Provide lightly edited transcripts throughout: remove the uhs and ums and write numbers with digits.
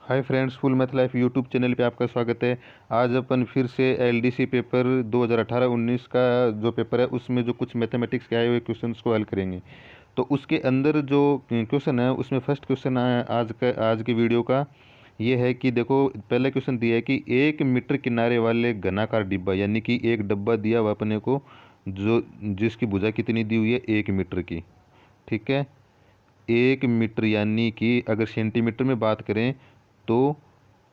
Hi friends, full math life YouTube channel पे आपका स्वागत है। आज अपन फिर से एलडीसी पेपर 2018-19 का जो पेपर है उसमें जो कुछ मैथमेटिक्स के आए हुए क्वेश्चंस को हल करेंगे। तो उसके अंदर जो क्वेश्चन है उसमें फर्स्ट क्वेश्चन आज के वीडियो का ये है कि देखो, पहला क्वेश्चन दिया है कि 1 मीटर किनारे वाले घनाकार डिब्बा, यानी कि एक डब्बा दिया हुआ अपने को जो जिसकी भुजा कितनी दी हुई है 1 मीटर की। ठीक है, 1 मीटर यानी कि अगर सेंटीमीटर में बात करें तो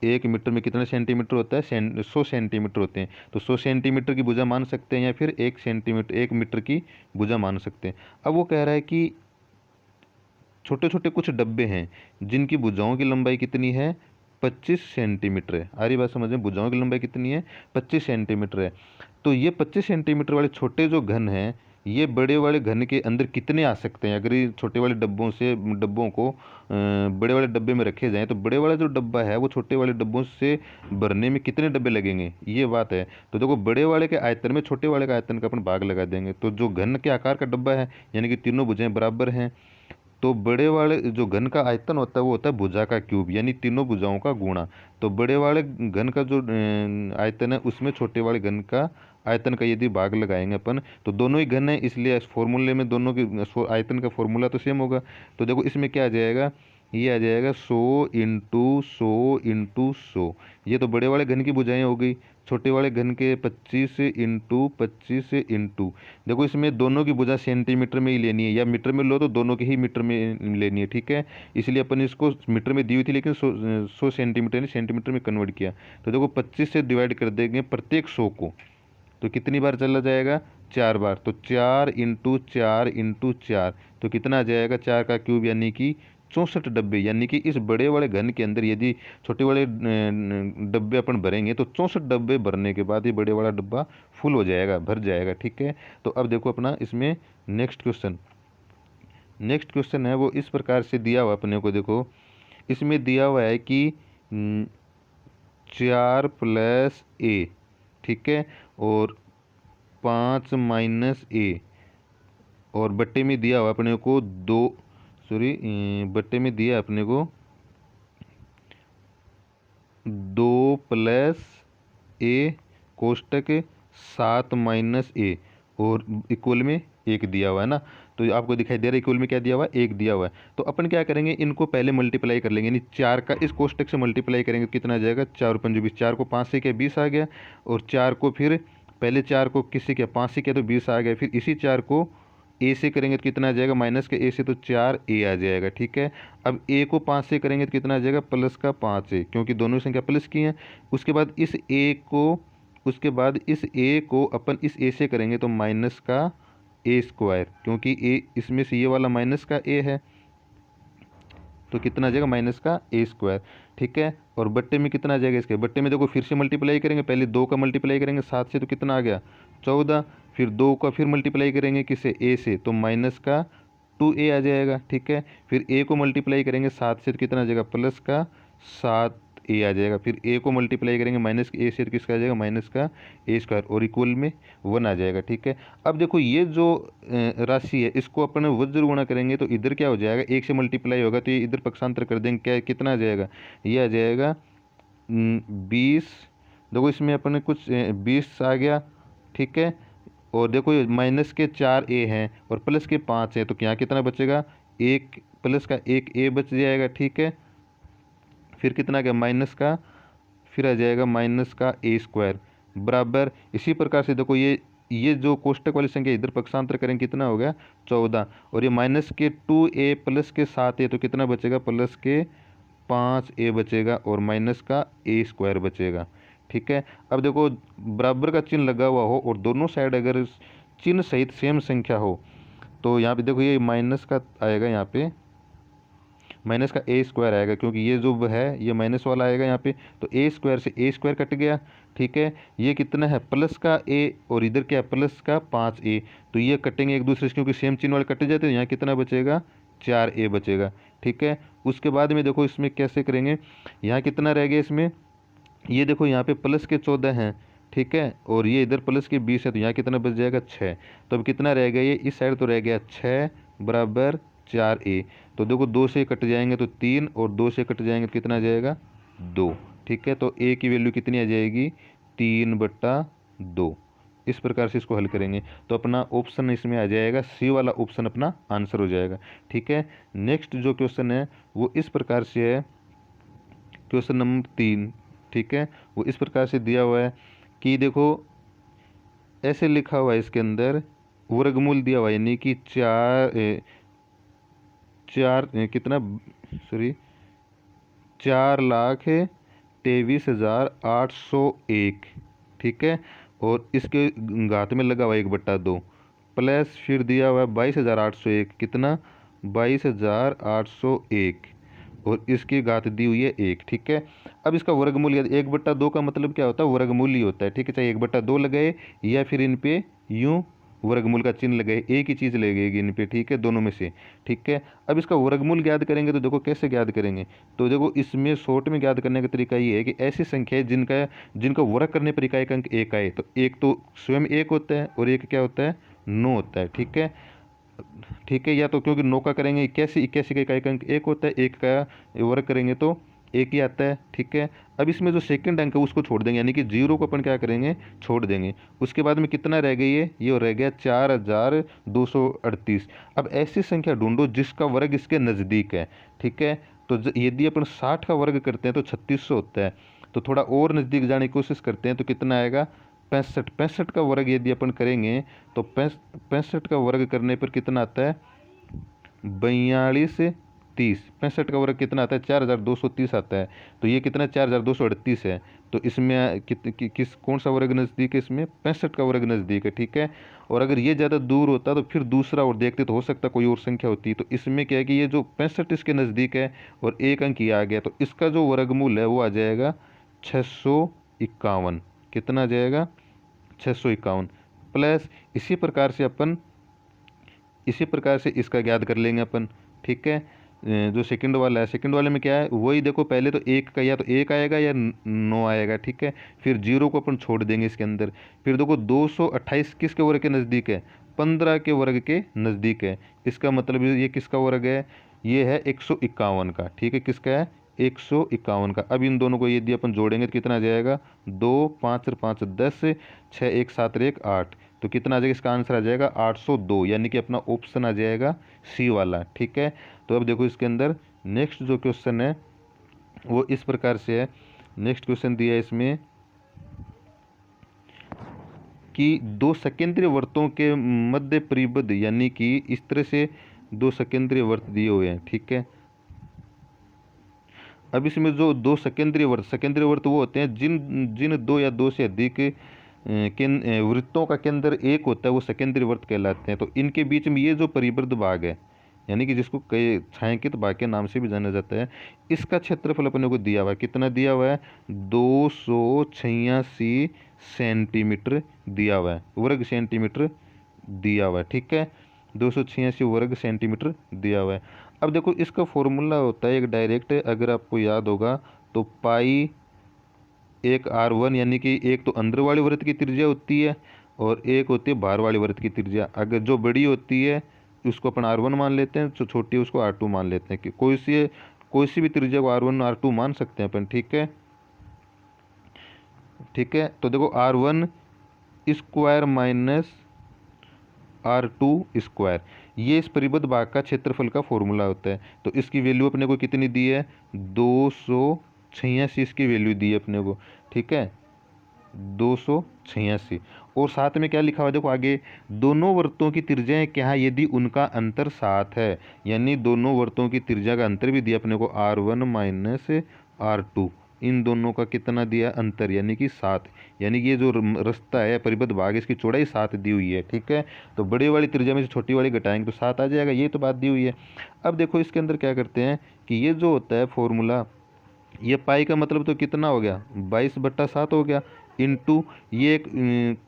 1 मीटर में कितना सेंटीमीटर होता है, 100 सेंटीमीटर होते हैं। तो 100 सेंटीमीटर की भुजा मान सकते हैं या फिर 1 सेंटीमीटर 1 मीटर की भुजा मान सकते हैं। अब वो कह रहा है कि छोटे छोटे कुछ डब्बे हैं जिनकी भुजाओं की लंबाई कितनी है, 25 सेंटीमीटर है। आ रही बात समझ में? भुजाओं की लंबाई कितनी है, 25 सेंटीमीटर है। तो ये 25 सेंटीमीटर वाले छोटे जो घन हैं ये बड़े वाले घन के अंदर कितने आ सकते हैं। अगर ये छोटे वाले डब्बों को बड़े वाले डब्बे में रखे जाएं तो बड़े वाला जो डब्बा है वो छोटे वाले डब्बों से भरने में कितने डब्बे लगेंगे, ये बात है। तो देखो, बड़े वाले के आयतन में छोटे वाले के आयतन का अपन भाग लगा देंगे। तो जो घन के आकार का डब्बा है यानी कि तीनों भुजाएं बराबर हैं, तो बड़े वाले जो घन का आयतन होता है वो होता है भुजा का क्यूब, यानी तीनों भुजाओं का गुणा। तो बड़े वाले घन का जो आयतन है उसमें छोटे वाले घन का आयतन का यदि भाग लगाएंगे अपन, तो दोनों ही घन है इसलिए इस फॉर्मूले में दोनों के आयतन का फॉर्मूला तो सेम होगा। तो देखो इसमें क्या आ जाएगा, ये आ जाएगा 100 × 100 × 100। ये तो बड़े वाले घन की भुजाएं हो गई। छोटे वाले घन के 25 × 25 × देखो, इसमें दोनों की भुजा सेंटीमीटर में ही लेनी है, या मीटर में लो तो दोनों के ही मीटर में लेनी है। ठीक है, इसलिए अपन इसको मीटर में दी हुई थी लेकिन 100 सेंटीमीटर यानी सेंटीमीटर में कन्वर्ट किया। तो देखो 25 से डिवाइड कर देंगे प्रत्येक 100 को, तो कितनी बार चला जाएगा, 4 बार। तो 4 × 4 × 4, तो कितना आ जाएगा, 4 का क्यूब यानी कि 64 डब्बे। यानी कि इस बड़े वाले घन के अंदर यदि छोटे वाले डब्बे अपन भरेंगे तो 64 डब्बे भरने के बाद ये बड़े वाला डब्बा फुल हो जाएगा, भर जाएगा। ठीक है, तो अब देखो अपना इसमें नेक्स्ट क्वेश्चन है वो इस प्रकार से दिया हुआ अपने को। देखो इसमें दिया हुआ है कि 4 + a, ठीक है, और 5 - a, और बट्टे में दिया हुआ अपने को बट्टे में दिया अपने को 2 + a कोष्टक 7 - a, और इक्वल में 1 दिया हुआ है ना। तो आपको दिखाई दे रहा है इक्वल में क्या दिया हुआ है, 1 दिया हुआ है। तो अपन क्या करेंगे, इनको पहले मल्टीप्लाई कर लेंगे, यानी 4 का इस कोष्टक से मल्टीप्लाई करेंगे तो कितना आ जाएगा, 4×5 = 20। 4 को 5 से किया 20 आ गया, और 4 को फिर पहले 4 को किससे किया, 5 से किया तो 20 आ गया। फिर इसी 4 को ए से करेंगे तो कितना आ जाएगा, माइनस के ए से तो 4a आ जाएगा। ठीक है, अब ए को 5 से करेंगे तो कितना आ जाएगा, प्लस का 5a, क्योंकि दोनों संख्या प्लस की हैं। उसके बाद इस ए को अपन इस ए से करेंगे तो माइनस का a², क्योंकि ए इसमें से ये वाला माइनस का ए है, तो कितना आ जाएगा, माइनस का a²। ठीक है, और बट्टे में कितना आ जाएगा, इसके बट्टे में देखो फिर से मल्टीप्लाई करेंगे, पहले 2 का मल्टीप्लाई करेंगे 7 से तो कितना आ गया, 14। फिर 2 का फिर मल्टीप्लाई करेंगे किससे, a से, तो माइनस का 2a आ जाएगा। ठीक है, फिर a को मल्टीप्लाई करेंगे 7 से तो कितना आ जाएगा, प्लस का 7a आ जाएगा। फिर a को मल्टीप्लाई करेंगे माइनस के a से तो किसका आ जाएगा, माइनस का a², और इक्वल में 1 आ जाएगा। ठीक है, अब देखो ये जो राशि है इसको अपन वज्र गुणा करेंगे तो इधर क्या हो जाएगा, 1 से मल्टीप्लाई होगा तो ये इधर पक्षांतर कर देंगे, क्या कितना आ जाएगा, ये आ जाएगा 20। देखो इसमें अपन ने कुछ 20 आ गया। ठीक है, और देखो ये माइनस के 4a हैं और प्लस के 5 हैं, तो यहाँ कितना बचेगा, एक प्लस का 1a बच जाएगा। ठीक है, फिर कितना आ गया, माइनस का, फिर आ जाएगा माइनस का a² बराबर। इसी प्रकार से देखो ये जो कोष्टक वाली संख्या इधर पक्षांतर करेंगे कितना हो गया, 14, और ये माइनस के 2a प्लस के 7a, तो कितना बचेगा, प्लस के 5a बचेगा, और माइनस का a² बचेगा। ठीक है, अब देखो बराबर का चिन्ह लगा हुआ हो और दोनों साइड अगर चिन्ह सहित सेम संख्या हो तो यहाँ पे देखो ये माइनस का आएगा, यहाँ पे माइनस का a² आएगा, क्योंकि ये जो है ये माइनस वाला आएगा यहाँ पे, तो a² से a² कट गया। ठीक है, ये कितना है, प्लस का a, और इधर क्या है, प्लस का 5a, तो ये कटेंगे एक दूसरे से क्योंकि सेम चिन्ह वाले कट जाते हैं। यहाँ कितना बचेगा, 4a बचेगा। ठीक है, उसके बाद में देखो इसमें कैसे करेंगे, यहाँ कितना रह गया इसमें, ये देखो यहाँ पे प्लस के 14 हैं। ठीक है, और ये इधर प्लस के 20 है, तो यहाँ कितना बच जाएगा, 6। तो अब कितना रह गया, ये इस साइड तो रह गया 6 बराबर 4a। तो देखो 2 से कट जाएंगे तो 3, और 2 से कट जाएंगे तो कितना आ जाएगा, 2। ठीक है, तो ए की वैल्यू कितनी आ जाएगी 3/2। इस प्रकार से इसको हल करेंगे तो अपना ऑप्शन इसमें आ जाएगा, सी वाला ऑप्शन अपना आंसर हो जाएगा। ठीक है, नेक्स्ट जो क्वेश्चन है वो इस प्रकार से है, क्वेश्चन नंबर 3। ठीक है, वो इस प्रकार से दिया हुआ है कि देखो ऐसे लिखा हुआ है इसके अंदर, वर्गमूल दिया हुआ है यानी कि कितना, सॉरी, 4,23,801। ठीक है, और इसके घात में लगा हुआ 1/2 प्लस फिर दिया हुआ है 22,801, कितना 22,801, और इसकी घात दी हुई है 1। ठीक है, अब इसका वर्गमूल 1/2 का मतलब क्या होता है, वर्गमूल ही होता है। ठीक है, चाहे 1/2 लगाए या फिर इन पे यूं वर्गमूल का चिन्ह लगाए, एक ही चीज़ लगेगी इन पे। ठीक है, दोनों में से। ठीक है, अब इसका वर्गमूल ज्ञात करेंगे तो देखो कैसे ज्ञात करेंगे। तो देखो इसमें शॉर्ट में ज्ञात करने का तरीका ये है कि ऐसी संख्या है जिनका वर्ग करने पर इकाई का अंक 1 आए, तो एक तो स्वयं 1 होता है और एक क्या होता है 9 होता है। ठीक है, ठीक है, या तो क्योंकि 9 का करेंगे 81, 81 का इकाई का अंक 1 होता है, 1 का वर्ग करेंगे तो 1 ही आता है। ठीक है, अब इसमें जो सेकंड अंक है उसको छोड़ देंगे, यानी कि 0 को अपन क्या करेंगे छोड़ देंगे। उसके बाद में कितना रह गई है, ये रह गया 4,238। अब ऐसी संख्या ढूंढो जिसका वर्ग इसके नज़दीक है। ठीक है, तो यदि अपन 60 का वर्ग करते हैं तो 3600 होता है, तो थोड़ा और नज़दीक जाने की कोशिश करते हैं तो कितना आएगा 65। 65 का वर्ग यदि अपन करेंगे तो 65 का वर्ग करने पर कितना आता है 4230। 65 का वर्ग कितना आता है 4,230 आता है, तो ये कितना 4,238 है। तो इसमें किस कौन सा वर्ग नज़दीक है, इसमें 65 का वर्ग नज़दीक है। ठीक है, और अगर ये ज़्यादा दूर होता तो फिर दूसरा और देखते तो हो सकता कोई और संख्या होती। तो इसमें क्या है कि ये जो 65 इसके नज़दीक है और एक अंक ये आ गया, तो इसका जो वर्गमूल है वो आ जाएगा 651। कितना आ जाएगा 651 प्लस इसी प्रकार से इसका ज्ञात कर लेंगे अपन। ठीक है, जो सेकंड वाला है, सेकंड वाले में क्या है वही देखो, पहले तो एक का या तो 1 आएगा या 9 आएगा। ठीक है, फिर 0 को अपन छोड़ देंगे इसके अंदर। फिर देखो 228 किसके वर्ग के नज़दीक है, 15 के वर्ग के नज़दीक है। इसका मतलब ये किसका वर्ग है, ये है 151 का। ठीक है, किसका है 151 का। अब इन दोनों को यदि अपन जोड़ेंगे तो कितना आ जाएगा 2 5 और 5 10, 6 1 7 और 1 8, तो कितना आ जाएगा, इसका आंसर आ जाएगा 802, यानी कि अपना ऑप्शन आ जाएगा सी वाला। ठीक है, तो अब देखो इसके अंदर नेक्स्ट जो क्वेश्चन है वो इस प्रकार से है। नेक्स्ट क्वेश्चन दिया है इसमें कि दो सकेंद्रीय वृत्तों के मध्य परिबद्ध, यानी कि इस तरह से दो सकेंद्रीय वृत्त दिए हुए हैं। ठीक है, अब इसमें जो दो सकेंद्रीय वृत्त वो होते हैं जिन जिन दो या दो से अधिक वृत्तों का केंद्र एक होता है, वो सेकेंडरी वृत्त कहलाते हैं। तो इनके बीच में ये जो परिबद्ध भाग है, यानी कि जिसको कई छायांकित भाग के नाम से भी जाना जाता है, इसका क्षेत्रफल अपने को दिया हुआ है। कितना दिया हुआ है 286 सेंटीमीटर दिया हुआ है, वर्ग सेंटीमीटर दिया हुआ है। ठीक है, 286 वर्ग सेंटीमीटर दिया हुआ है। अब देखो इसका फॉर्मूला होता है एक डायरेक्ट, अगर आपको याद होगा तो पाई एक R1, यानी कि एक तो अंदर वाली वृत्त की त्रिज्या होती है और एक होती है बाहर वाली वृत्त की त्रिज्या। अगर जो बड़ी होती है उसको अपन R1 मान लेते हैं, जो छोटी है उसको R2 मान लेते हैं। कि कोई सी भी त्रिज्या को R1 R2 मान सकते हैं अपन। ठीक है, ठीक है, तो देखो R1 square minus R2 square, ये इस परिबद्ध भाग का क्षेत्रफल का फॉर्मूला होता है। तो इसकी वैल्यू अपने को कितनी दी है 286 इसकी वैल्यू दी है अपने को। ठीक है, 286, और साथ में क्या लिखा हुआ है देखो आगे, दोनों वृत्तों की त्रिज्याएं क्या है यदि उनका अंतर 7 है, यानी दोनों वृत्तों की त्रिज्या का अंतर भी दिया अपने को R1 माइनस R2, इन दोनों का कितना दिया अंतर, यानी कि 7, यानी कि ये जो रास्ता है परिबद्ध भाग इसकी चौड़ाई 7 दी हुई है। ठीक है, तो बड़े वाली त्रिज्या में से छोटी वाली घटाएंगे तो 7 आ जाएगा, ये तो बात दी हुई है। अब देखो इसके अंदर क्या करते हैं कि ये जो होता है फॉर्मूला, ये पाई का मतलब तो कितना हो गया 22/7 हो गया, इंटू ये एक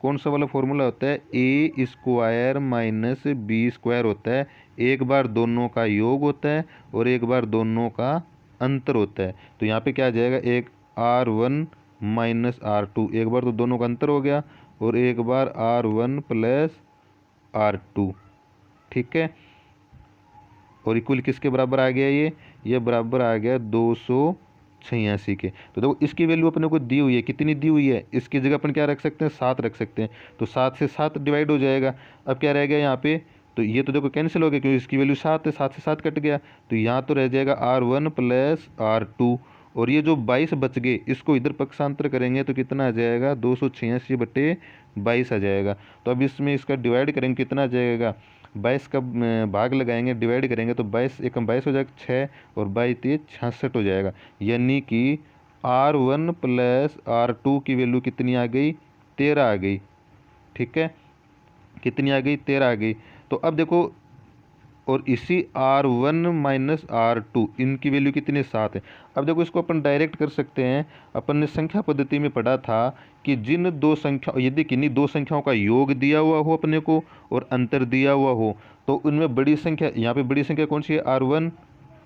कौन सा वाला फॉर्मूला होता है ए स्क्वायर माइनस बी स्क्वायर होता है। एक बार दोनों का योग होता है और एक बार दोनों का अंतर होता है। तो यहाँ पे क्या आ जाएगा, एक R1 माइनस R2, एक बार तो दोनों का अंतर हो गया और एक बार R1 प्लस R2। ठीक है, और इक्वल किसके बराबर आ गया, ये बराबर आ गया 286 86 के। तो देखो इसकी वैल्यू अपने को दी हुई है, कितनी दी हुई है, इसकी जगह अपन क्या रख सकते हैं, 7 रख सकते हैं। तो 7 से 7 डिवाइड हो जाएगा। अब क्या रह गया यहाँ पे, तो ये तो देखो कैंसिल हो गया क्योंकि इसकी वैल्यू 7 है, 7 से 7 कट गया। तो यहाँ तो रह जाएगा R1 प्लस R2, और ये जो 22 बच गए इसको इधर पक्षांतर करेंगे तो कितना आ जाएगा, 286/22 आ जाएगा। तो अब इसमें इसका डिवाइड करेंगे कितना आ जाएगा, 22 का भाग लगाएंगे, डिवाइड करेंगे तो 22 एकम 22 हो जाएगा 6, और 22 66 हो जाएगा। यानी कि R1 प्लस R2 की वैल्यू कितनी आ गई, 13 आ गई। ठीक है, कितनी आ गई, 13 आ गई। तो अब देखो, और इसी R1 माइनस R2 इनकी वैल्यू कितनी, 7 है। अब देखो इसको अपन डायरेक्ट कर सकते हैं। अपन ने संख्या पद्धति में पढ़ा था कि जिन दो संख्या, यदि किन्हीं दो संख्याओं का योग दिया हुआ हो अपने को और अंतर दिया हुआ हो, तो उनमें बड़ी संख्या, यहाँ पे बड़ी संख्या कौन सी है, R1,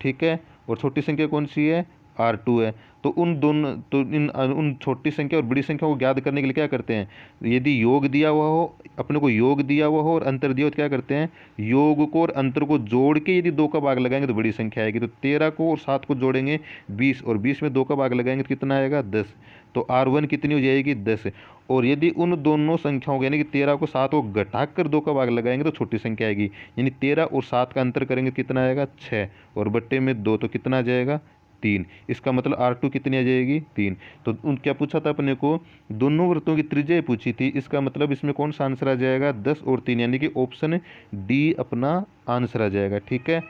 ठीक है, और छोटी संख्या कौन सी है, R2 है। तो उन दोनों, तो उन छोटी संख्या और बड़ी संख्या को ज्ञात करने के लिए क्या करते हैं, यदि योग दिया हुआ हो, अपने को योग दिया हुआ हो और अंतर दिया हो, तो क्या करते हैं, योग को और अंतर को जोड़ के यदि 2 का भाग लगाएंगे तो बड़ी संख्या आएगी। तो 13 को और 7 को जोड़ेंगे 20, और 20 में 2 का भाग लगाएंगे तो कितना आएगा, 10। तो R1 कितनी हो जाएगी, 10। और यदि उन दोनों संख्याओं यानी कि 13 को 7 को घटाकर 2 का भाग लगाएंगे तो छोटी संख्या आएगी। यानी 13 और 7 का अंतर करेंगे कितना आएगा, 6, और बट्टे में 2, तो कितना आ जाएगा, 3। इसका मतलब R2 कितनी आ जाएगी, 3। तो उन क्या पूछा था अपने को, दोनों वृत्तों की त्रिज्या पूछी थी। इसका मतलब इसमें कौन सा आंसर आ जाएगा, 10 और 3, यानी कि ऑप्शन डी अपना आंसर आ जाएगा। ठीक है,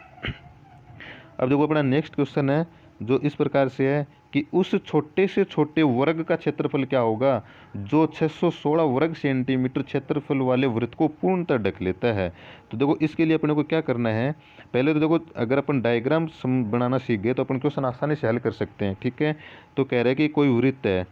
अब देखो अपना नेक्स्ट क्वेश्चन है जो इस प्रकार से है कि उस छोटे से छोटे वर्ग का क्षेत्रफल क्या होगा जो 616 वर्ग सेंटीमीटर क्षेत्रफल वाले वृत्त को पूर्णतः ढक लेता है। तो देखो इसके लिए अपने को क्या करना है, पहले तो देखो अगर अपन डायग्राम बनाना सीख गए तो अपन क्वेश्चन आसानी से हल कर सकते हैं। ठीक है, तो कह रहे हैं कि कोई वृत्त है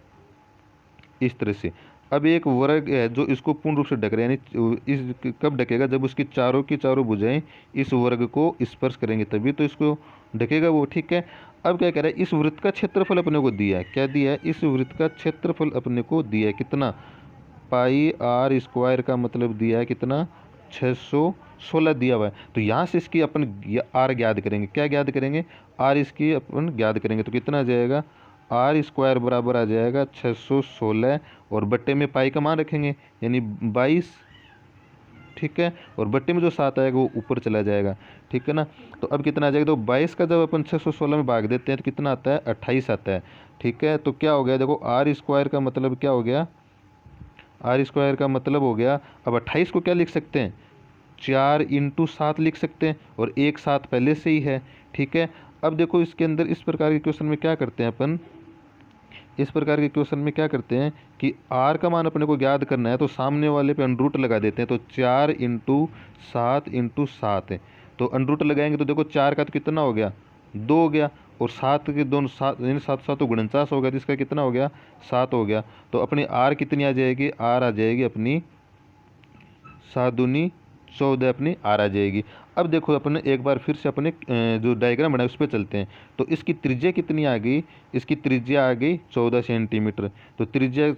इस तरह से, अब एक वर्ग है जो इसको पूर्ण रूप से ढक रहा है, यानी इस कब ढकेगा, जब उसकी चारों की चारों भुजाएं इस वर्ग को स्पर्श करेंगे तभी तो इसको ढकेगा वो। ठीक है, अब क्या कह रहा है, इस वृत्त का क्षेत्रफल अपने को दिया है, क्या दिया है, इस वृत्त का क्षेत्रफल अपने को दिया है कितना, πr² का मतलब दिया है कितना, 616 दिया हुआ है। तो यहाँ से इसकी अपन आर ज्ञात करेंगे, क्या ज्ञात करेंगे, आर इसकी अपन ज्ञात करेंगे तो कितना आ जाएगा, R² बराबर आ जाएगा 616, और बट्टे में पाई का मान रखेंगे यानी 22। ठीक है, और बट्टे में जो 7 आएगा वो ऊपर चला जाएगा। ठीक है ना, तो अब कितना आ जाएगा, तो 22 का जब अपन 616 में भाग देते हैं तो कितना आता है, 28 आता है। ठीक है, तो क्या हो गया, देखो R² का मतलब क्या हो गया, R² का मतलब हो गया, अब 28 को क्या लिख सकते हैं, 4 × 7 लिख सकते हैं, और एक 7 पहले से ही है। ठीक है, अब देखो इसके अंदर इस प्रकार के क्वेश्चन में क्या करते हैं अपन, इस प्रकार के क्वेश्चन में क्या करते हैं कि r का मान अपने को ज्ञात करना है तो सामने वाले पे अंडरूट लगा देते हैं। तो 4 × 7 × 7 है, तो अंडरूट लगाएंगे तो देखो 4 का तो कितना हो गया, 2 हो गया, और 7 के दोनों 7 यानी 7 7 तो 49 हो गया, तो इसका कितना हो गया, 7 हो गया। तो अपनी r कितनी आ जाएगी, r आ जाएगी अपनी 7 दूनी 14 अपनी आर आ जाएगी। अब देखो अपने एक बार फिर से अपने जो डायग्राम बनाया उस पर चलते हैं। तो इसकी त्रिज्या कितनी आ गई, इसकी त्रिज्या आ गई 14 सेंटीमीटर। तो त्रिज्या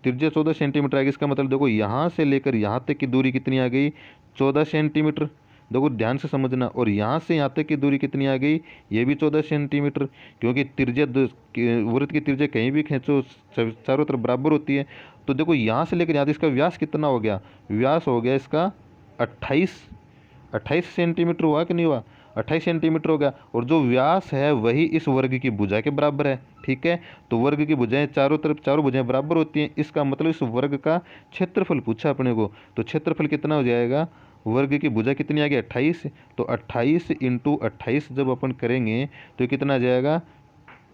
14 सेंटीमीटर आ गई, इसका मतलब देखो यहाँ से लेकर यहाँ तक की दूरी कितनी आ गई, 14 सेंटीमीटर। देखो ध्यान से समझना, और यहाँ से यहाँ तक की दूरी कितनी आ गई, ये भी 14 सेंटीमीटर, क्योंकि त्रिज्या वृत्त की त्रिज्या कहीं भी खींचो चारों तरफ बराबर होती है। तो देखो यहाँ से लेकर यहाँ तक इसका व्यास कितना हो गया, व्यास हो गया इसका 28 सेंटीमीटर हुआ कि नहीं हुआ, 28 सेंटीमीटर हो गया, और जो व्यास है वही इस वर्ग की भुजा के बराबर है। ठीक है, तो वर्ग की भुजाएं चारों तरफ, चारों भुजाएं बराबर होती हैं, इसका मतलब इस वर्ग का क्षेत्रफल पूछा अपने को। तो क्षेत्रफल कितना हो जाएगा, वर्ग की भुजा कितनी आ गई, 28। तो 28 × 28 जब अपन करेंगे तो कितना आ जाएगा,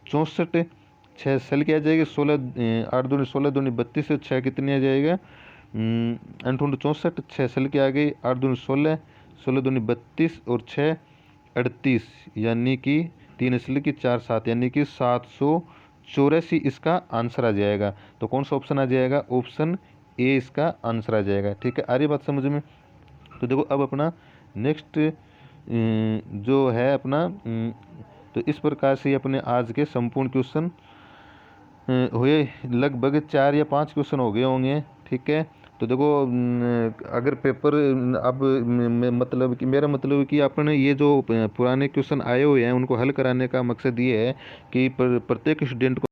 64। 6 सल क्या आ जाएगी, 16 8 दूनी 16 दूनी 32 से 6 कितनी आ जाएगा, 64। 6 सल के आ गई, 8 दूनी 16, 16 दूनी 32 और 6 38, यानी कि 3 सल की 4 7, यानी कि 784 इसका आंसर आ जाएगा। तो कौन सा ऑप्शन आ जाएगा, ऑप्शन ए इसका आंसर आ जाएगा। ठीक है, आ रही बात समझ में। तो देखो अब अपना नेक्स्ट जो है अपना, तो इस प्रकार से अपने आज के संपूर्ण क्वेश्चन हुए, लगभग 4 या 5 क्वेश्चन हो गए होंगे। ठीक है, तो देखो अगर पेपर अब मतलब कि मेरा मतलब है कि अपन ये जो पुराने क्वेश्चन आए हुए हैं उनको हल कराने का मकसद ये है कि प्रत्येक स्टूडेंट को